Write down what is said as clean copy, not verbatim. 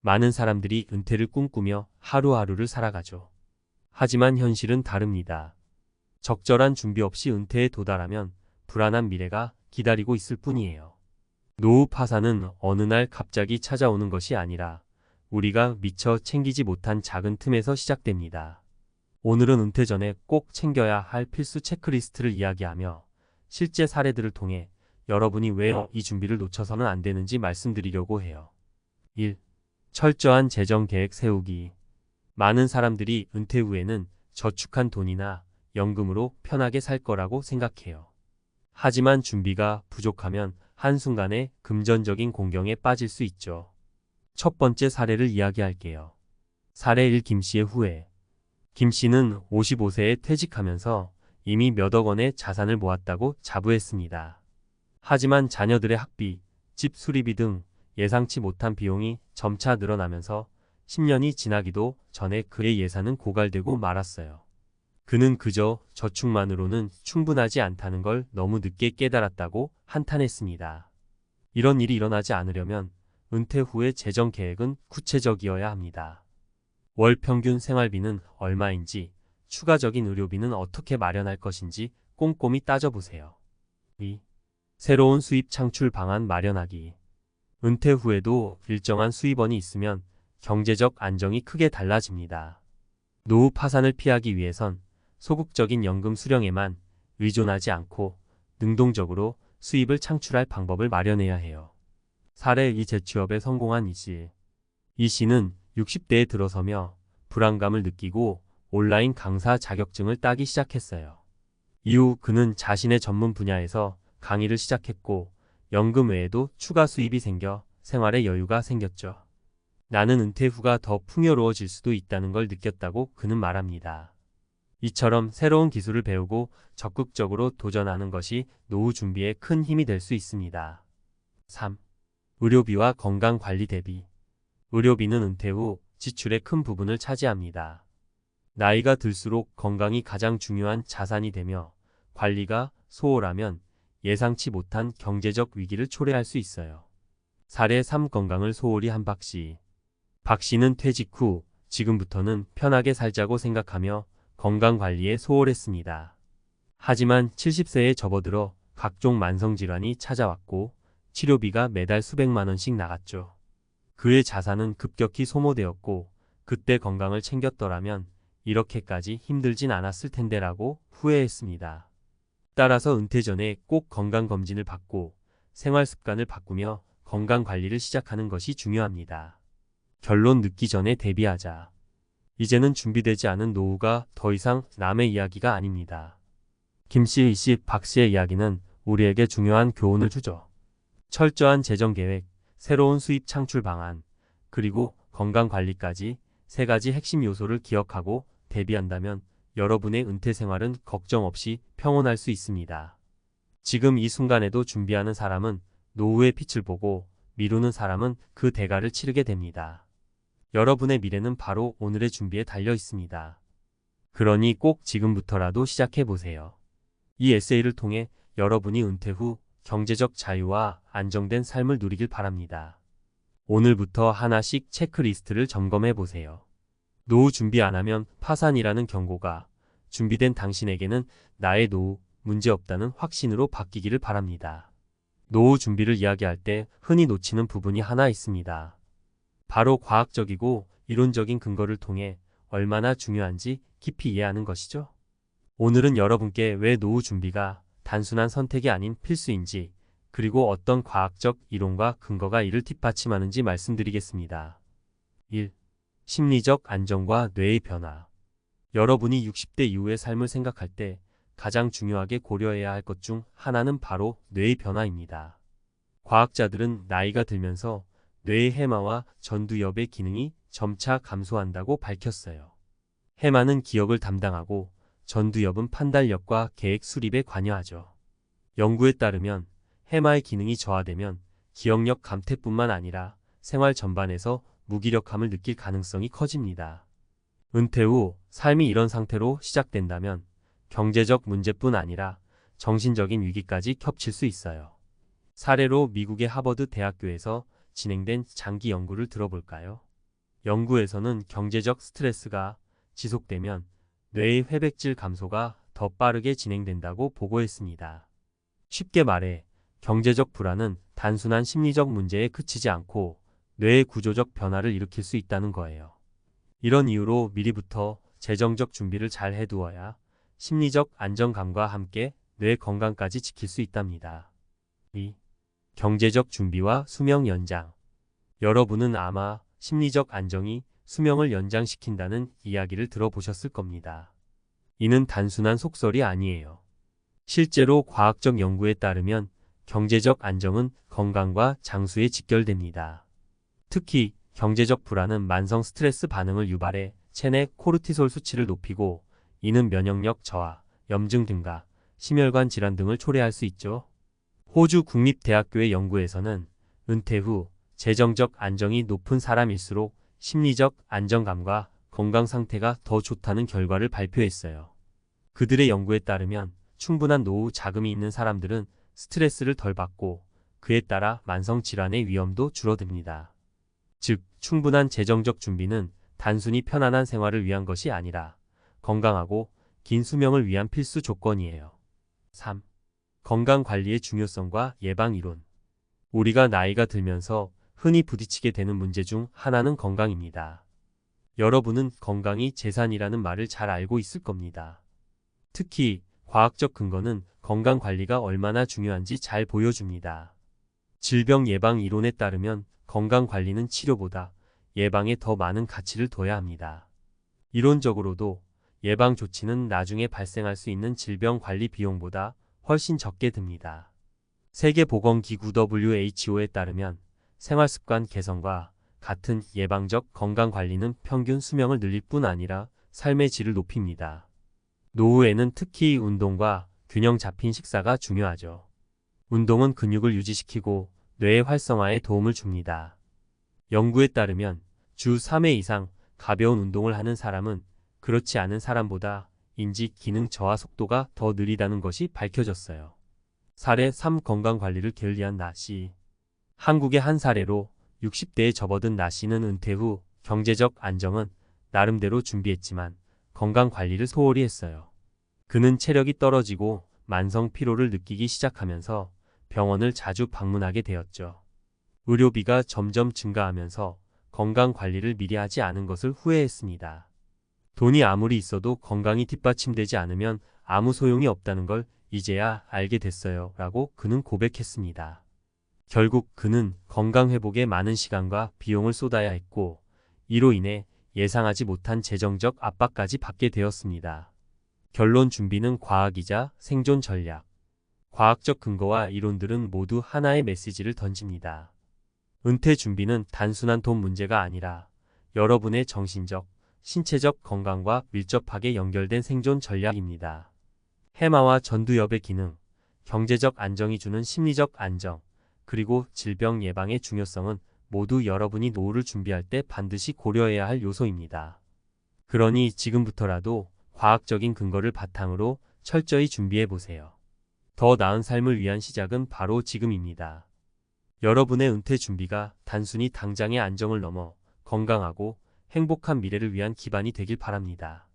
많은 사람들이 은퇴를 꿈꾸며 하루하루를 살아가죠. 하지만 현실은 다릅니다. 적절한 준비 없이 은퇴에 도달하면 불안한 미래가 기다리고 있을 뿐이에요. 노후 파산은 어느 날 갑자기 찾아오는 것이 아니라 우리가 미처 챙기지 못한 작은 틈에서 시작됩니다. 오늘은 은퇴 전에 꼭 챙겨야 할 필수 체크리스트를 이야기하며 실제 사례들을 통해 여러분이 왜 이 준비를 놓쳐서는 안 되는지 말씀드리려고 해요. 1. 철저한 재정 계획 세우기. 많은 사람들이 은퇴 후에는 저축한 돈이나 연금으로 편하게 살 거라고 생각해요. 하지만 준비가 부족하면 한순간에 금전적인 공경에 빠질 수 있죠. 첫 번째 사례를 이야기할게요. 사례 1. 김씨의 후회. 김씨는 55세에 퇴직하면서 이미 몇억 원의 자산을 모았다고 자부했습니다. 하지만 자녀들의 학비, 집 수리비 등 예상치 못한 비용이 점차 늘어나면서 10년이 지나기도 전에 그의 예산은 고갈되고 말았어요. 그는 그저 저축만으로는 충분하지 않다는 걸 너무 늦게 깨달았다고 한탄했습니다. 이런 일이 일어나지 않으려면 은퇴 후의 재정 계획은 구체적이어야 합니다. 월 평균 생활비는 얼마인지, 추가적인 의료비는 어떻게 마련할 것인지 꼼꼼히 따져보세요. 2. 새로운 수입 창출 방안 마련하기. 은퇴 후에도 일정한 수입원이 있으면 경제적 안정이 크게 달라집니다. 노후 파산을 피하기 위해선 소극적인 연금 수령에만 의존하지 않고 능동적으로 수입을 창출할 방법을 마련해야 해요. 사례 2. 재취업에 성공한 이씨. 이씨는 60대에 들어서며 불안감을 느끼고 온라인 강사 자격증을 따기 시작했어요. 이후 그는 자신의 전문 분야에서 강의를 시작했고 연금 외에도 추가 수입이 생겨 생활에 여유가 생겼죠. 나는 은퇴 후가 더 풍요로워질 수도 있다는 걸 느꼈다고 그는 말합니다. 이처럼 새로운 기술을 배우고 적극적으로 도전하는 것이 노후 준비에 큰 힘이 될 수 있습니다. 3. 의료비와 건강관리 대비. 의료비는 은퇴 후 지출의 큰 부분을 차지합니다. 나이가 들수록 건강이 가장 중요한 자산이 되며 관리가 소홀하면 예상치 못한 경제적 위기를 초래할 수 있어요. 사례 3. 건강을 소홀히 한 박씨. 박씨는 퇴직 후 지금부터는 편하게 살자고 생각하며 건강관리에 소홀했습니다. 하지만 70세에 접어들어 각종 만성질환이 찾아왔고 치료비가 매달 수백만 원씩 나갔죠. 그의 자산은 급격히 소모되었고 그때 건강을 챙겼더라면 이렇게까지 힘들진 않았을 텐데라고 후회했습니다. 따라서 은퇴 전에 꼭 건강검진을 받고 생활습관을 바꾸며 건강관리를 시작하는 것이 중요합니다. 결론 늦기 전에 대비하자. 이제는 준비되지 않은 노후가 더 이상 남의 이야기가 아닙니다. 김씨, 이씨, 박씨의 이야기는 우리에게 중요한 교훈을 주죠. 철저한 재정계획, 새로운 수입 창출 방안, 그리고 건강관리까지 세 가지 핵심 요소를 기억하고 대비한다면 여러분의 은퇴 생활은 걱정 없이 평온할 수 있습니다. 지금 이 순간에도 준비하는 사람은 노후의 빛을 보고 미루는 사람은 그 대가를 치르게 됩니다. 여러분의 미래는 바로 오늘의 준비에 달려 있습니다. 그러니 꼭 지금부터라도 시작해보세요. 이 에세이를 통해 여러분이 은퇴 후 경제적 자유와 안정된 삶을 누리길 바랍니다. 오늘부터 하나씩 체크리스트를 점검해보세요. 노후 준비 안 하면 파산이라는 경고가 준비된 당신에게는 나의 노후 문제없다는 확신으로 바뀌기를 바랍니다. 노후 준비를 이야기할 때 흔히 놓치는 부분이 하나 있습니다. 바로 과학적이고 이론적인 근거를 통해 얼마나 중요한지 깊이 이해하는 것이죠. 오늘은 여러분께 왜 노후 준비가 단순한 선택이 아닌 필수인지, 그리고 어떤 과학적 이론과 근거가 이를 뒷받침하는지 말씀드리겠습니다. 1. 심리적 안정과 뇌의 변화. 여러분이 60대 이후의 삶을 생각할 때 가장 중요하게 고려해야 할 것 중 하나는 바로 뇌의 변화입니다. 과학자들은 나이가 들면서 뇌의 해마와 전두엽의 기능이 점차 감소한다고 밝혔어요. 해마는 기억을 담당하고 전두엽은 판단력과 계획 수립에 관여하죠. 연구에 따르면 해마의 기능이 저하되면 기억력 감퇴뿐만 아니라 생활 전반에서 무기력함을 느낄 가능성이 커집니다. 은퇴 후 삶이 이런 상태로 시작된다면 경제적 문제뿐 아니라 정신적인 위기까지 겹칠 수 있어요. 사례로 미국의 하버드 대학교에서 진행된 장기 연구를 들어볼까요? 연구에서는 경제적 스트레스가 지속되면 뇌의 회백질 감소가 더 빠르게 진행된다고 보고했습니다. 쉽게 말해 경제적 불안은 단순한 심리적 문제에 그치지 않고 뇌의 구조적 변화를 일으킬 수 있다는 거예요. 이런 이유로 미리부터 재정적 준비를 잘 해두어야 심리적 안정감과 함께 뇌 건강까지 지킬 수 있답니다. 2. 경제적 준비와 수명 연장. 여러분은 아마 심리적 안정이 수명을 연장시킨다는 이야기를 들어보셨을 겁니다. 이는 단순한 속설이 아니에요. 실제로 과학적 연구에 따르면 경제적 안정은 건강과 장수에 직결됩니다. 특히 경제적 불안은 만성 스트레스 반응을 유발해 체내 코르티솔 수치를 높이고 이는 면역력 저하, 염증 등과 심혈관 질환 등을 초래할 수 있죠. 호주 국립대학교의 연구에서는 은퇴 후 재정적 안정이 높은 사람일수록 심리적 안정감과 건강 상태가 더 좋다는 결과를 발표했어요. 그들의 연구에 따르면 충분한 노후 자금이 있는 사람들은 스트레스를 덜 받고 그에 따라 만성 질환의 위험도 줄어듭니다. 즉, 충분한 재정적 준비는 단순히 편안한 생활을 위한 것이 아니라 건강하고 긴 수명을 위한 필수 조건이에요. 3. 건강관리의 중요성과 예방 이론. 우리가 나이가 들면서 흔히 부딪히게 되는 문제 중 하나는 건강입니다. 여러분은 건강이 재산이라는 말을 잘 알고 있을 겁니다. 특히 과학적 근거는 건강관리가 얼마나 중요한지 잘 보여줍니다. 질병 예방 이론에 따르면 건강관리는 치료보다 예방에 더 많은 가치를 둬야 합니다. 이론적으로도 예방 조치는 나중에 발생할 수 있는 질병 관리 비용보다 훨씬 적게 듭니다. 세계보건기구 WHO에 따르면 생활습관 개선과 같은 예방적 건강관리는 평균 수명을 늘릴 뿐 아니라 삶의 질을 높입니다. 노후에는 특히 운동과 균형 잡힌 식사가 중요하죠. 운동은 근육을 유지시키고 뇌의 활성화에 도움을 줍니다. 연구에 따르면 주 3회 이상 가벼운 운동을 하는 사람은 그렇지 않은 사람보다 인지 기능 저하 속도가 더 느리다는 것이 밝혀졌어요. 사례 3. 건강관리를 게을리한 나 씨. 한국의 한 사례로 60대에 접어든 나 씨는 은퇴 후 경제적 안정은 나름대로 준비했지만 건강관리를 소홀히 했어요. 그는 체력이 떨어지고 만성 피로를 느끼기 시작하면서 병원을 자주 방문하게 되었죠. 의료비가 점점 증가하면서 건강관리를 미리 하지 않은 것을 후회했습니다. 돈이 아무리 있어도 건강이 뒷받침되지 않으면 아무 소용이 없다는 걸 이제야 알게 됐어요. 라고 그는 고백했습니다. 결국 그는 건강 회복에 많은 시간과 비용을 쏟아야 했고 이로 인해 예상하지 못한 재정적 압박까지 받게 되었습니다. 결론 준비는 과학이자 생존 전략. 과학적 근거와 이론들은 모두 하나의 메시지를 던집니다. 은퇴 준비는 단순한 돈 문제가 아니라 여러분의 정신적, 신체적 건강과 밀접하게 연결된 생존 전략입니다. 해마와 전두엽의 기능, 경제적 안정이 주는 심리적 안정, 그리고 질병 예방의 중요성은 모두 여러분이 노후를 준비할 때 반드시 고려해야 할 요소입니다. 그러니 지금부터라도 과학적인 근거를 바탕으로 철저히 준비해보세요. 더 나은 삶을 위한 시작은 바로 지금입니다. 여러분의 은퇴 준비가 단순히 당장의 안정을 넘어 건강하고 행복한 미래를 위한 기반이 되길 바랍니다.